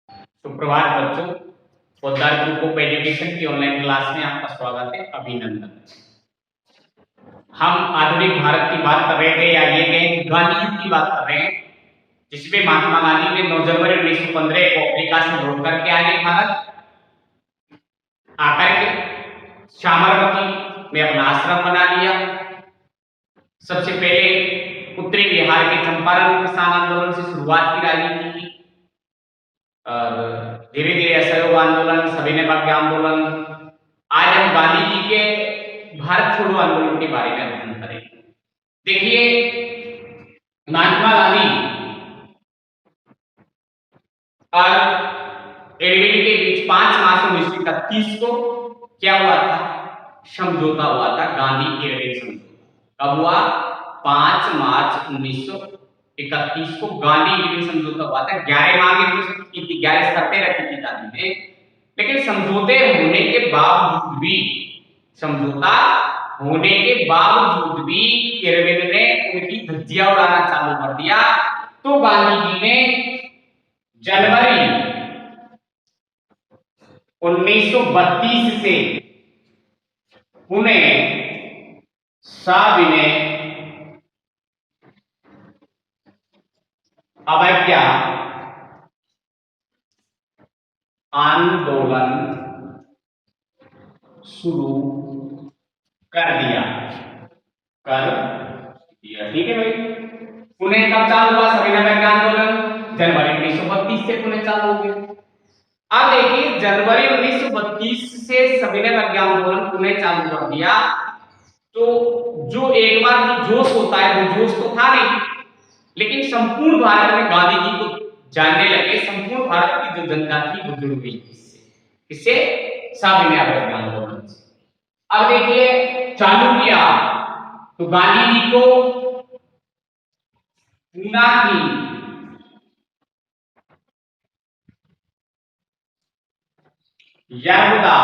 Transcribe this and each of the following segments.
सुप्रभात बच्चों, Poddar group of education की ऑनलाइन क्लास में आपका स्वागत है। अभिनंदन। हम आधुनिक भारत की बात कर रहे थे, या ये कहें कि गांधी युग की बात कर रहे हैं, जिसमें महात्मा गांधी ने 9 जनवरी 1915 को अफ्रीका से लौट करके आए भारत, आकर के साबरमती में अपना आश्रम बना लिया। सबसे पहले उत्तरी बिहार के चंपारण किसान आंदोलन से शुरुआत की राजनीति की, और धीरे धीरे असहयोग आंदोलन, सविनय भाग्य आंदोलन। आज हम गांधी जी के भारत छोड़ो आंदोलन के बारे में अध्ययन करेंगे। देखिए, महात्मा गांधी और इरविन के बीच 5 मार्च 1931 को क्या हुआ था? समझौता हुआ था, गांधी इरविन समझौता। कब हुआ? 5 मार्च 1931 को गांधी इरविन समझौता हुआ था। 11 मांगे की 11 शर्तें रखी थी गांधी ने, लेकिन समझौते होने के बावजूद भी, समझौता होने के बावजूद भी इरविन ने उनकी धज्जियां उड़ाना चालू कर दिया। तो गांधी जी ने जनवरी 1932 से पुणे सविनय अवज्ञा आंदोलन शुरू कर दिया। ठीक है भाई। पुणे कब चालू हुआ सविनय अवज्ञा आंदोलन? जनवरी 1932 से पुणे चालू हो गया। अब देखिए, जनवरी 1932 से सविनय अवज्ञा आंदोलन पुणे चालू कर दिया, तो जो एक बार जो जोश होता है वो जोश तो था नहीं, लेकिन संपूर्ण भारत में गांधी जी को जानने लगे। संपूर्ण भारत की जो जनता थी वो जुड़ गई इससे सविनय अवज्ञा आंदोलन से। अब देखिए, चालू किया तो गांधी जी को पूना की यरबुदा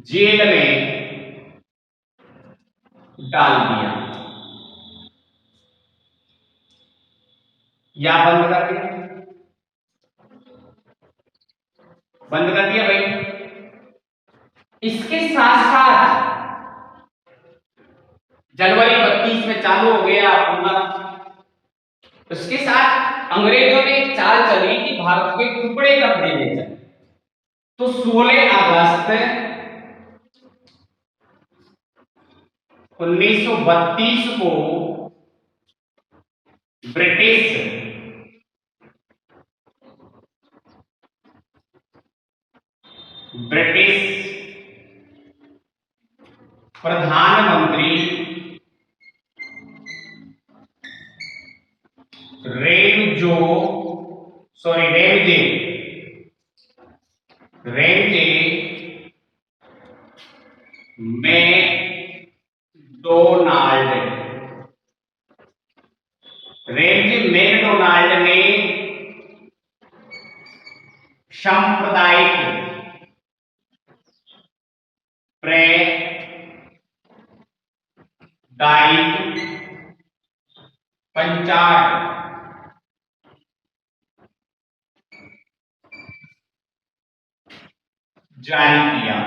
जेल में डाल दिया, या बंद कर दिया। बंद कर दिया भाई। इसके साथ साथ जनवरी 32 में चालू हो गया पूना। उसके साथ अंग्रेजों ने एक चाल चली कि भारत के टुकड़े कर देने चाहिए। तो 16 अगस्त 1932 को ब्रिटिश प्रधानमंत्री रेमजे मैकडोनाल्ड ने सांप्रदायिक प्रेदायित्व पंचायत जारी किया।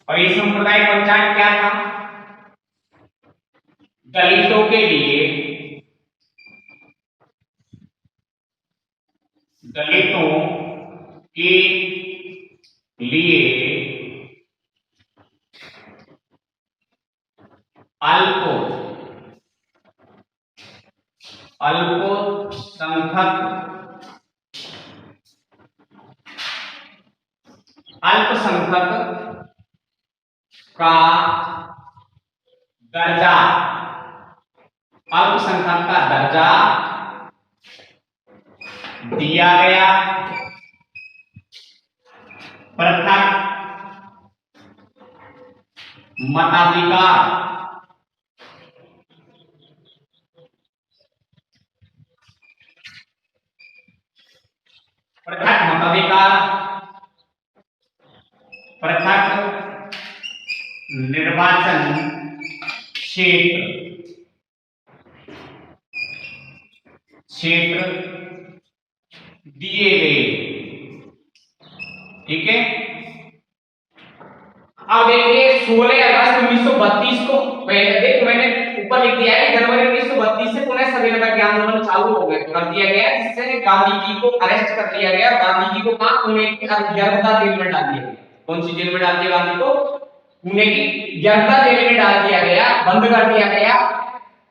और ये सांप्रदायिक पंचायत क्या था? दलितों के लिए अल्पसंख्यक का दर्जा, अल्पसंख्यक का दर्जा दिया गया। पृथक मताधिकार, पृथक मताधिकार, पृथक निर्वाचन क्षेत्र, क्षेत्र दिए गए। ठीक है, अब देखिए 16 अगस्त 1932 को, देखो मैंने ऊपर लिख दिया है कि जनवरी 1932 से पुनः सविनय के आंदोलन चालू हो गए कर दिया गया, जिससे गांधी जी को अरेस्ट कर लिया गया। गांधी जी को कहां, पुणे की जरदा जेल में डाल दिया गया। कौन सी जेल में डाल दिया गांधी को? पुणे की जरदा जेल में डाल दिया गया, बंद कर दिया गया।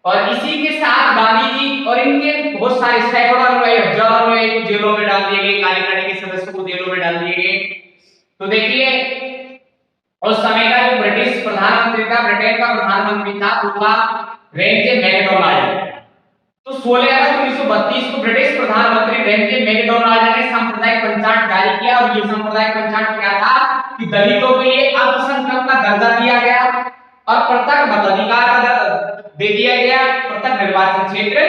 और इसी के साथ गांधी जी और इनके बहुत सारे सैकड़ों अनुयायी, हजारों अनुयायी को जेलों में डाल दिए गए, कार्यकारिणी के सदस्यों को जेलों में डाल दिए गए। तो देखिए उस समय का जो ब्रिटिश प्रधानमंत्री था, ब्रिटेन का प्रधानमंत्री था, वो था रेंजे मैकडोनाल्ड। तो 16 अगस्त 1932 को ब्रिटिश प्रधानमंत्री रेंजे मैकडोनाल्ड ने सांप्रदायिक पंचांग जारी किया। और ये सांप्रदायिक पंचांग क्या था कि दलितों के लिए अल्पसंख्यक का दर्जा दिया गया और पृथक मताधिकार का दे दिया गया, पृथक निर्वाचन क्षेत्र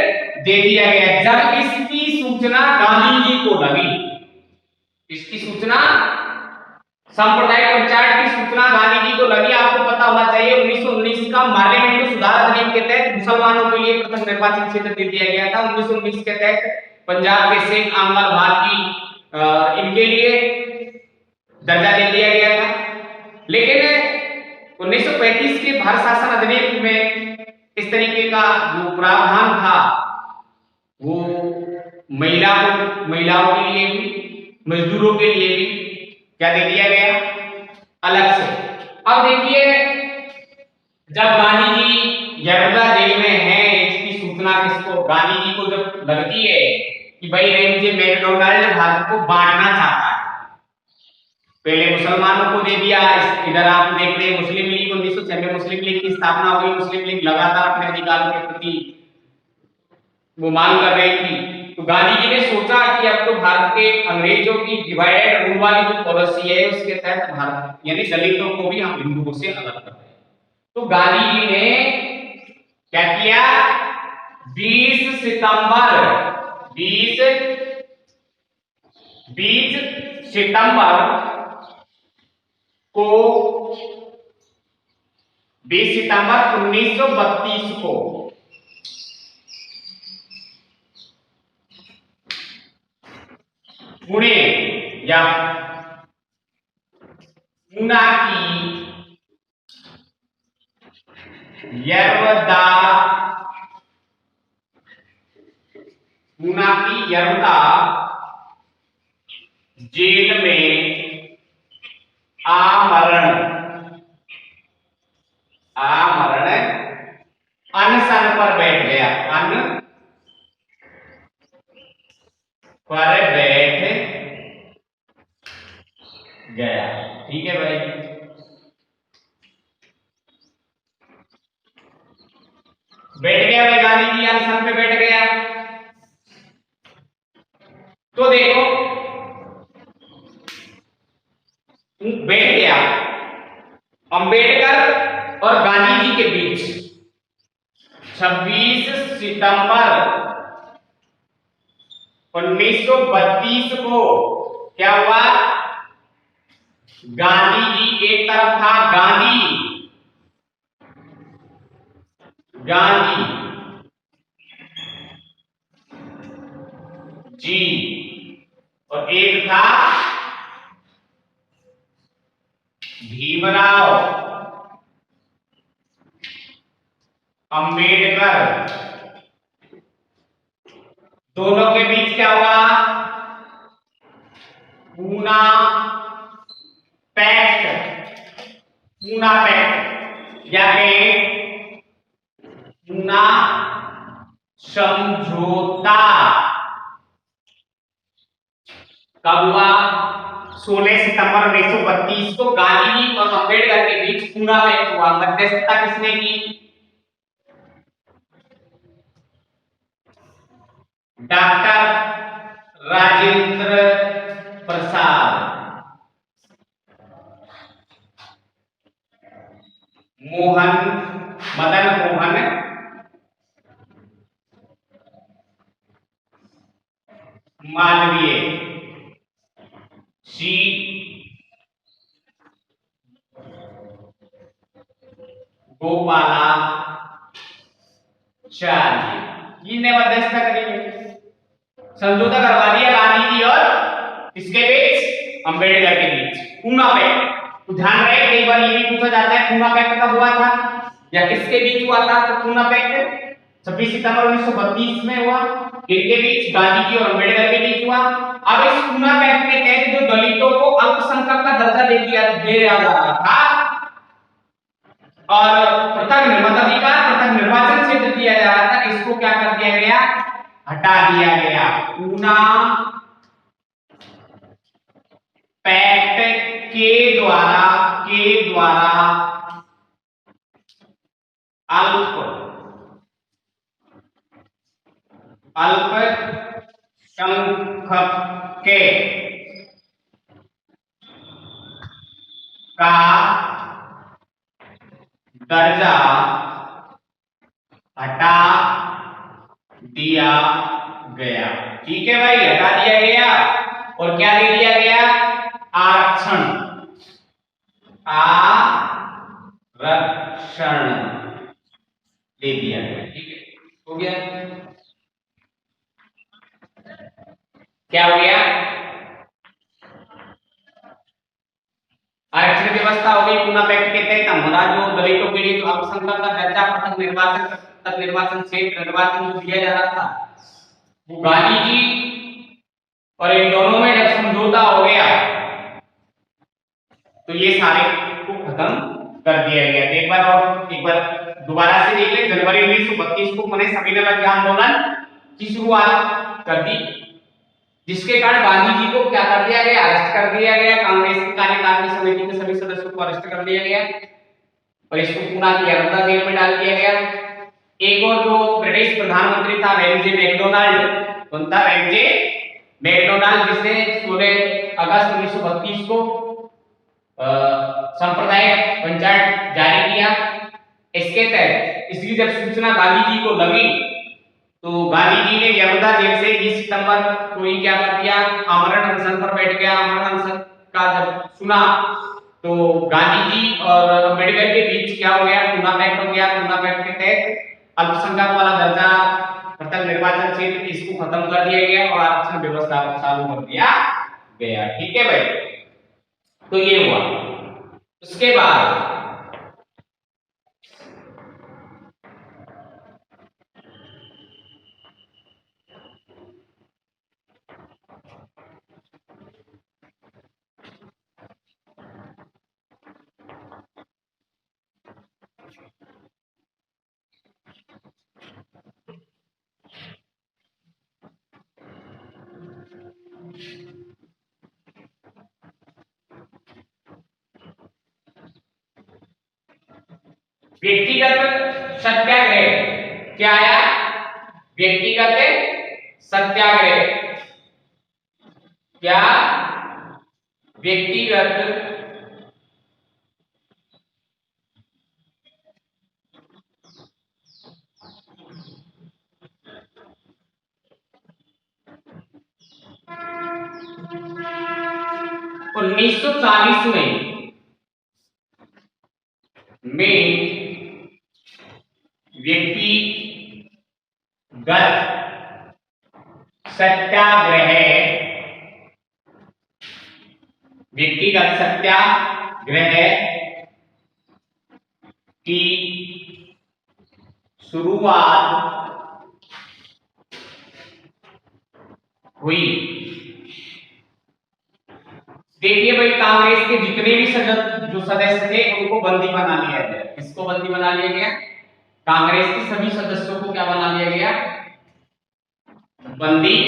दे दिया गया। जब इसकी सूचना गांधी जी को लगी, इसकी सूचना, सांप्रदायिक पंचायत की सूचना गांधी जी को लगी, आपको पता होना चाहिए 1919 का पार्लियामेंट सुधार अधिनियम के तहत मुसलमानों के लिए पृथक निर्वाचन क्षेत्र दे दिया गया था। 1919 के तहत पंजाब के सिख, आंगल, भारती, इनके लिए दर्जा दे दिया गया था। लेकिन 1935 के भारत शासन अधिनियम में इस तरीके का जो प्रावधान था वो महिलाओं के लिए भी, मजदूरों के लिए भी क्या दे दिया गया, अलग से। अब देखिए जब गांधी जी यरदा जेल में हैं, इसकी सूचना किसको, गांधी जी को जब लगती है कि भाई रेंजे मैकडोनाल्ड भारत को बांटना चाहता है, पहले मुसलमानों को दे दिया, इधर आप देख रहे हैं मुस्लिम लीग, 1906 में मुस्लिम लीग की स्थापना हो गई। मुस्लिम लीग लगातार अपने अधिकारों के प्रति वो मांग कर रही थी। तो गांधी जी ने सोचा कि अब तो भारत के अंग्रेजों की डिवाइड रूल वाली जो पॉलिसी है उसके तहत भारत यानी दलितों को भी हम हिंदुओं से अलग कर रहे हैं। तो गांधी जी ने क्या किया, 20 सितंबर को 20 सितंबर 1932 को पुणे या पूना की यरदा जेल में आमरण अनशन पर बैठ गया, पर बैठ गया। ठीक है भाई, बैठ गया भाई, गांधी जी अनशन पे बैठ गया। तो देखो बैठ गया, अंबेडकर और गांधी जी के बीच 26 सितंबर 1932 को क्या हुआ, गांधी जी एक तरफ था, गांधी जी, और एक था भीमराव अंबेडकर। दोनों के बीच क्या हुआ, पूना पैक्ट या पूना समझौता कब हुआ, 16 सितंबर 1932 को गांधी जी और अंबेडकर के बीच पूना पैक्ट हुआ। मध्यस्थता किसने की, डॉक्टर राजेंद्र प्रसाद, मदन मोहन मालवीय, सी गोपालाचार्य, ये मध्यस्थता करेंगे। समझौता करवा दिया गांधी जी और किसके बीच, अंबेडकर के बीच, पूना पैक्ट। तो ध्यान रहे कई बार ये भी पूछा जाता है पूना पैक्ट कब हुआ था या किसके बीच हुआ था। तो पूना पैक्ट 26 सितंबर 1932 में हुआ, किनके बीच, गांधी जी और अंबेडकर के बीच हुआ। अब इस पूना पैक्ट के तहत जो दलितों को अल्पसंख्यक का दर्जा दे दिया जा रहा था और पृथक मताधिकार, पृथक निर्वाचन क्षेत्र दिया जा रहा था, इसको क्या कर दिया गया, हटा दिया गया। पूना पैक्ट के द्वारा अल्पसंख्यक के का दर्जा हटा दिया गया। ठीक है भाई, हटा दिया गया और क्या दे दिया गया, आरक्षण, आरक्षण दे दिया गया। ठीक है, हो गया, क्या हो गया, आरक्षण व्यवस्था हो गई पूना पैक्ट के तहत। हमारा जो दलितों के लिए जो अल्पसंख्यक का दर्जा, पृथक निर्वाचन क्षेत्र, निर्वाचन जो दिया जा रहा था, वो गांधी जी और इन दोनों में जब समझौता हो गया तो ये सारे को खत्म कर दिया गया। एक बार दोबारा से देख ले, जनवरी 1932 को मैंने सविनय अवज्ञा आंदोलन की शुरुआत कर दी, जिसके कारण गांधी जी को क्या कर दिया गया, अरेस्ट कर दिया गया। कांग्रेस की कार्यकारिणी समिति के सभी सदस्यों को अरेस्ट कर दिया गया और इसको पूना की यरदा जेल में डाल दिया गया। एक और जो ब्रिटिश प्रधानमंत्री था रैमजे मैकडोनाल्ड, कौन था, रैमजे मैकडोनाल्ड, जिसने 16 अगस्त 1932 को सांप्रदायिक पंचायत जारी किया। इसके तहत इसकी जब सूचना गांधी जी को लगी तो गांधी जी ने यरदा जेल से 20 सितंबर को ही क्या कर दिया, आमरण अनशन पर बैठ गया। आमरण अनशन का जब सुना तो गांधी जी और अंबेडकर के बीच क्या हो गया, पूना पैक्ट हो गया। पूना पैक्ट के तहत अल्पसंख्यक वाला दर्जा, पृथक निर्वाचन क्षेत्र, इसको खत्म कर दिया गया और आरक्षण व्यवस्था चालू कर दिया गया। ठीक है भाई, तो ये हुआ। उसके बाद व्यक्तिगत सत्याग्रह क्या आया, व्यक्तिगत सत्याग्रह, क्या व्यक्तिगत तो 1940 में व्यक्तिगत सत्याग्रह, व्यक्तिगत सत्याग्रह की शुरुआत हुई। देखिए भाई, कांग्रेस के जितने भी जो सदस्य थे उनको बंदी बना लिया गया। किसको बंदी बना लिया गया, कांग्रेस के सभी सदस्यों को क्या बना लिया गया, बंदी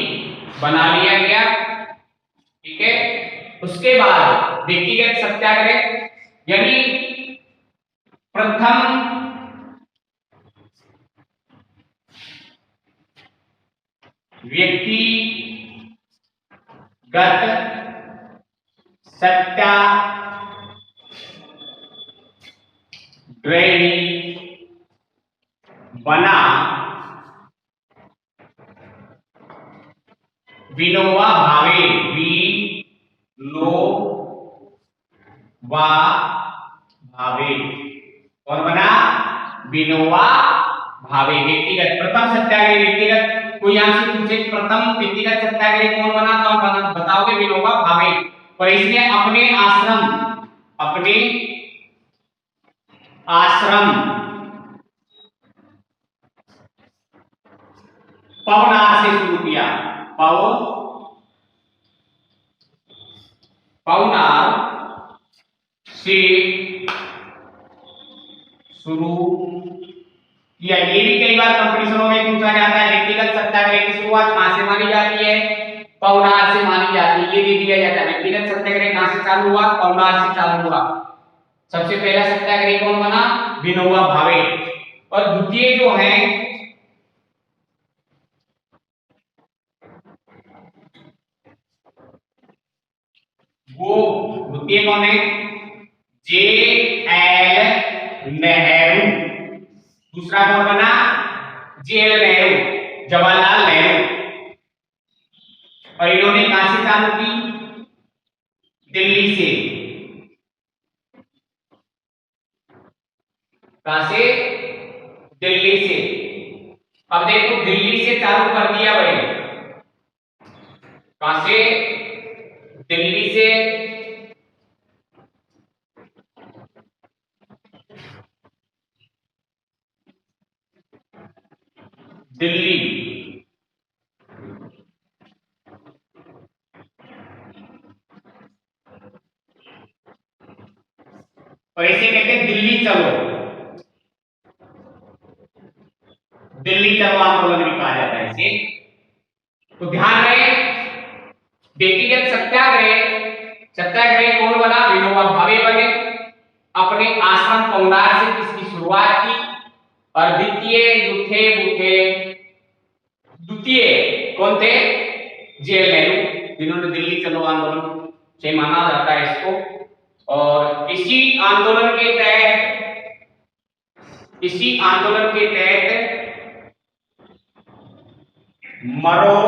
बना लिया गया। ठीक है, उसके बाद व्यक्तिगत सत्याग्रह यानी प्रथम व्यक्तिगत सत्याग्रही बना विनोबा भावे, विनोबा भावे। कौन बना, विनोबा भावे। व्यक्तिगत, प्रथम सत्याग्रही व्यक्तिगत कोई आपसे पूछे प्रथम व्यक्तिगत सत्याग्रही कौन बना तो आप बताओगे विनोबा भावे। और इसने अपने आश्रम पवनार से शुरू किया। पवनार से शुरू किया। ये भी कई बार कंपटीशनों में पूछा जाता है। व्यक्तिगत सत्याग्रह की शुरुआत कहां से मानी जाती है? पवनार से मानी जाती है। ये भी दिया जाता है। व्यक्तिगत सत्याग्रह कहां से चालू हुआ? पवनार से चालू हुआ। सबसे पहला सत्याग्रही कौन बना? विनोबा भावे। और द्वितीय जो है वो द्वितीय कौन है? J L Nehru. दूसरा कौन बना? J L Nehru, Jawaharlal Nehru. और इन्होंने कहां से चालू की? दिल्ली से। कहां से? दिल्ली से। अब देखो दिल्ली से चालू कर दिया भाई। कहां से? दिल्ली से। दिल्ली और इसे कहते हैं दिल्ली चलो। दिल्ली चलो आंदोलन भी कहा जाता है इसे। तो ध्यान रहे व्यक्तिगत सत्याग्रह कौन बना? विनोबा भावे बने। अपने आश्रम पवनार से इसकी शुरुआत की। और द्वितीय कौन थे? जे एल नेहरू, जिन्होंने दिल्ली चलो आंदोलन से माना जाता है इसको। और इसी आंदोलन के तहत मरो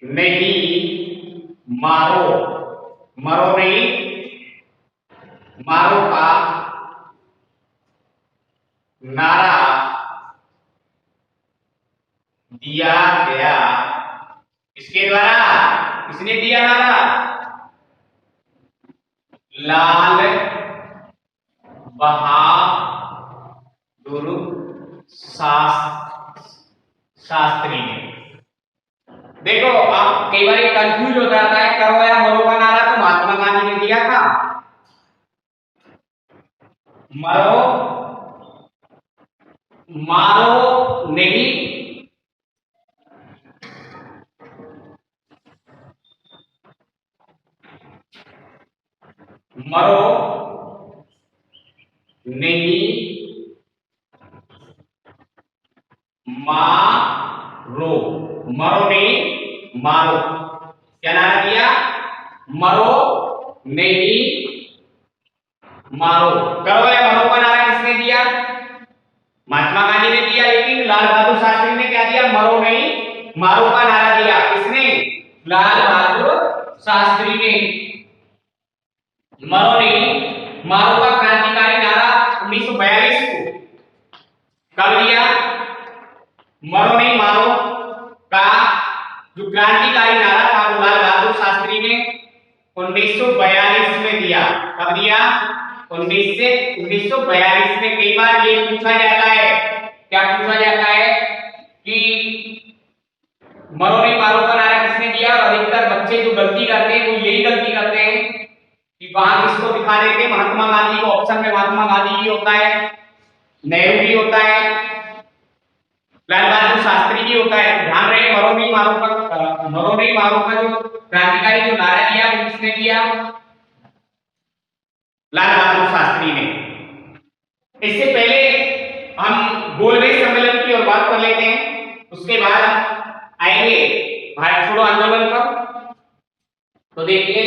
नहीं मारो का नारा दिया गया। इसके द्वारा किसने दिया नारा? लाल बहादुर शास्त्री ने। देखो आप कई बार कंफ्यूज हो जाता है, करो या मरो का नारा तो महात्मा गांधी ने दिया था। मारो नहीं मरो नहीं मारो। मरो नहीं मारो। क्या नारा दिया? मरो नहीं मारो। करो या मरो का नारा किसने दिया? महात्मा गांधी ने दिया। लेकिन लाल बहादुर शास्त्री ने क्या दिया? मरो नहीं मारो का नारा दिया। किसने? लाल बहादुर शास्त्री ने। मरो नहीं मारो का क्रांतिकारी नारा 1942 को कब दिया? मरो नहीं मारो का जो क्रांतिकारी नारा था वो लाल बहादुर शास्त्री ने 1942 में दिया। कब दिया? 1942 में। कई बार ये पूछा जाता है, क्या पूछा जाता है कि मरो नहीं मारो का नारा किसने दिया? और अधिकतर बच्चे जो गलती करते हैं वो यही गलती करते हैं कि वहां किसको दिखा देते हैं? महात्मा गांधी को। ऑप्शन में महात्मा गांधी भी होता है, नेहरू भी होता है, लाल बहादुर शास्त्री भी होता है। ध्यान रहे मरो नहीं मारो का जो क्रांतिकारी जो नारा दिया वो किसने दिया? लाल बहादुर शास्त्री ने। इससे पहले हम गोलमेज सम्मेलन की ओर बात कर लेते हैं, उसके बाद आएंगे भारत छोड़ो आंदोलन पर। तो देखिए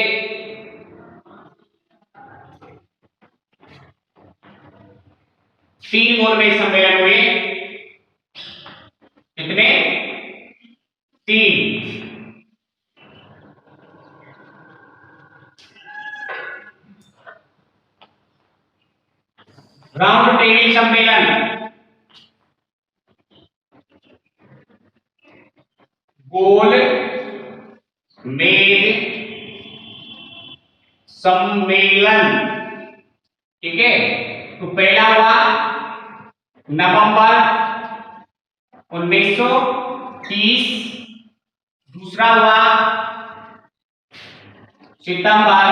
3 गोलमेज सम्मेलन हुए। कितने? 3। राउंड टेबल सम्मेलन गोल मेज सम्मेलन। ठीक है, तो पहला हुआ नवंबर 1930, दूसरा हुआ सितंबर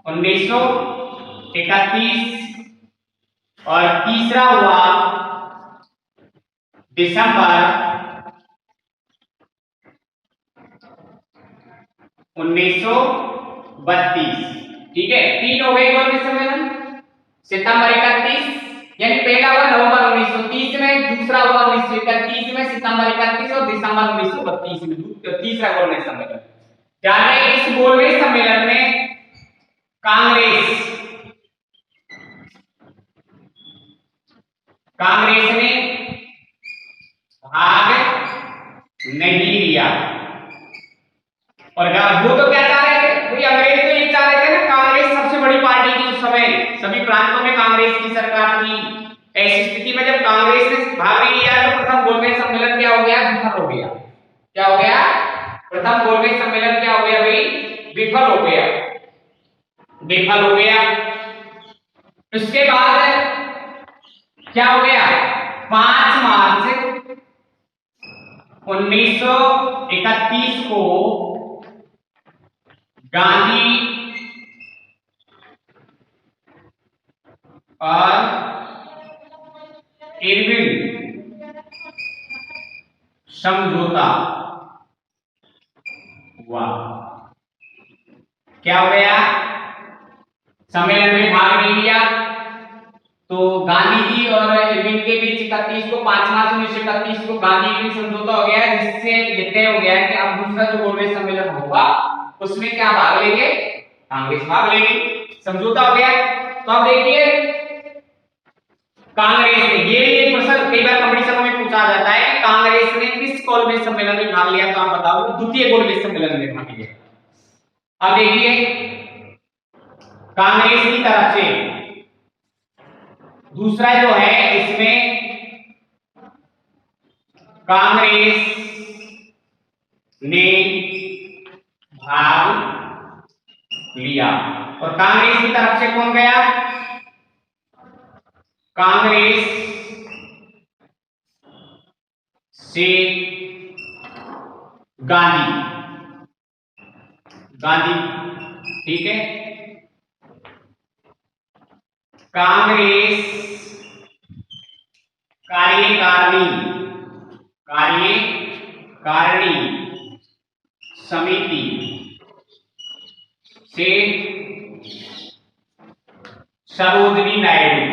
1931 और तीसरा हुआ दिसंबर 1932। ठीक है, तीन हो गए गोल मेज सम्मेलन। सितंबर 31 यानी पहला हुआ नवंबर 1930 में, दूसरा हुआ 1931 में, सितंबर 31 और दिसंबर 1932 में तीसरा गोल मेज सम्मेलन। ध्यान रहे इस गोल मेज सम्मेलन में कांग्रेस ने भाग नहीं लिया। और वो तो क्या चाह रहे थे, वही अंग्रेज तो ये चाह रहे थे ना, कांग्रेस सबसे बड़ी पार्टी थी उस समय, सभी प्रांतों में कांग्रेस की सरकार थी। ऐसी स्थिति में जब कांग्रेस ने भाग नहीं लिया तो प्रथम गोल मेज सम्मेलन क्या हो गया, विफल हो गया। क्या हो गया, प्रथम गोल मेज सम्मेलन क्या हो गया भाई, विफल हो गया, विफल हो गया। उसके बाद क्या हो गया, 5 मार्च 1931 को गांधी और इरविन समझौता हुआ। क्या हो गया, सम्मेलन में भाग नहीं लिया तो गांधी जी और इरविन के बीच 31 को 5 मार्च 1931 को गांधी इरविन समझौता हो गया, जिससे ये तय हो गया कि अब दूसरा जो गोल मेज सम्मेलन होगा उसमें क्या भाग लेंगे, कांग्रेस भाग लेगी। समझौता हो गया। तो अब देखिए कांग्रेस ने, ये एक प्रश्न कई बार कंपटीशन में पूछा जाता है कि कांग्रेस ने किस गोल मेज सम्मेलन में भाग लिया, तो आप बताओ। द्वितीय गोल मेज सम्मेलन में भाग लिया। अब देखिए कांग्रेस की तरफ से दूसरा जो है, इसमें कांग्रेस ने भाग लिया। और कांग्रेस की तरफ से कौन गया, कांग्रेस से गांधी, ठीक है, कांग्रेस कार्यकारिणी समिति से सरोजनी नायडू,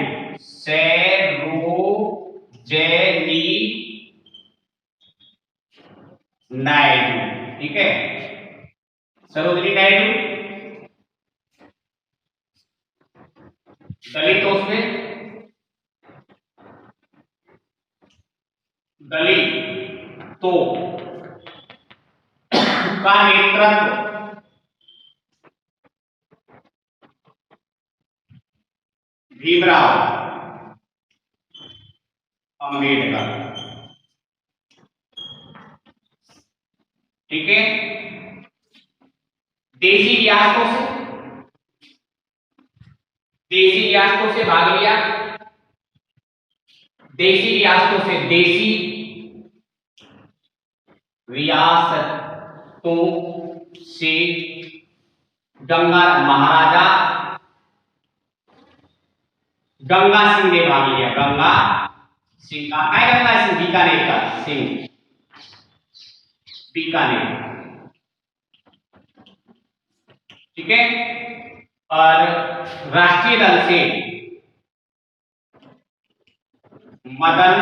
ठीक है, सरोजनी नायडू दलितों का नेतृत्व भीमराव अंबेडकर। ठीक है, देशी रियासतों से भाग लिया, देशी रियासतों से महाराजा गंगा सिंह ने भाग लिया। गंगा सिंह बीकानेर का सिंह, बीकानेर। ठीक है, और राष्ट्रीय दल से मदन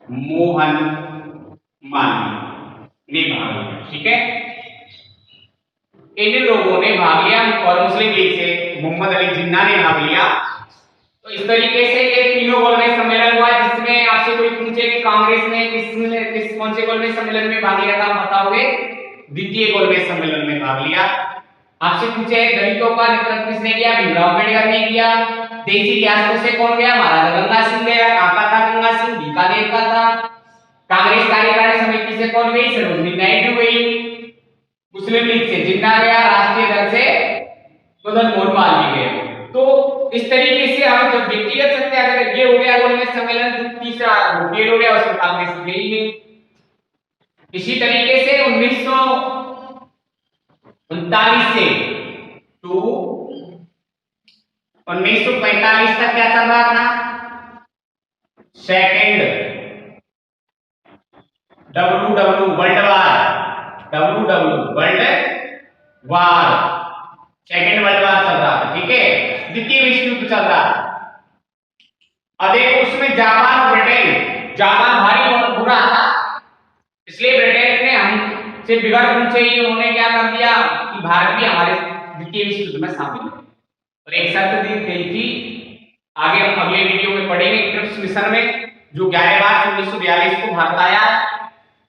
मोहन मालवीय ने भाग लिया। ठीक है, इन लोगों ने भाग लिया। और मुस्लिम लीग से मोहम्मद अली जिन्ना ने भाग लिया। तो इस तरीके से ये तीनों गोल मेज सम्मेलन हुआ, जिसमें आपसे कोई पूछे कि कांग्रेस ने कौन से गोल मेज सम्मेलन में भाग लिया था, आप बताओगे द्वितीय गोल मेज सम्मेलन में भाग लिया। आपसे पूछे दलितों का नेतृत्व किसने किया, भीमराव अम्बेडकर ने किया। देशी रियासतों से कौन गया, महाराजा गंगा सिंह गया। कहां का था गंगा सिंह, बीकानेर का था। कांग्रेस कार्यकारिणी समिति से कौन गई? सरोजिनी नायडू गई। मुस्लिम लीग से जिन्ना गया, राष्ट्रीय दल से मदन मोहन मालवीय गए। तो इस तरीके से हम जब व्यक्तिगत सत्याग्रह ये हो गया गोलमेज सम्मेलन, तीसरा फेल हो गया, उसमें कांग्रेस गई नहीं। इसी तरीके से 1939 से तो 1945 तक क्या चल रहा था? Second world war, second world war चल रहा था, ठीक है, द्वितीय विश्व युद्ध चल रहा था। अब देखो उसमें जापान और ब्रिटेन, जापान भारी बुरा था, इसलिए ब्रिटेन ने हमसे बिगड़ पूछे ही उन्होंने क्या कर दिया कि भारत भी हमारे द्वितीय विश्व युद्ध में शामिल है। और एक शर्त दी गई थी, आगे हम अगले वीडियो में पढ़ेंगे, क्रिप्स मिशन में जो 11 मार्च 1942 को भारत आया,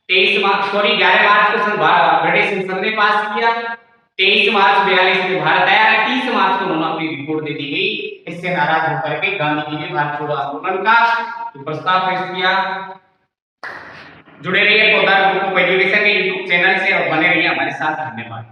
11 मार्च को ब्रिटिश संसद ने पास किया, 23 मार्च 42 में भारत आया, 30 मार्च को उन्होंने अपनी रिपोर्ट दे दी गई। इससे नाराज होकर के गांधी जी ने भारत छोड़ो आंदोलन का प्रस्ताव पेश किया। जुड़े रहिए पौधा ग्रुप ऑफ एजुकेशन के यूट्यूब चैनल से और बने रहिए हमारे साथ। धन्यवाद।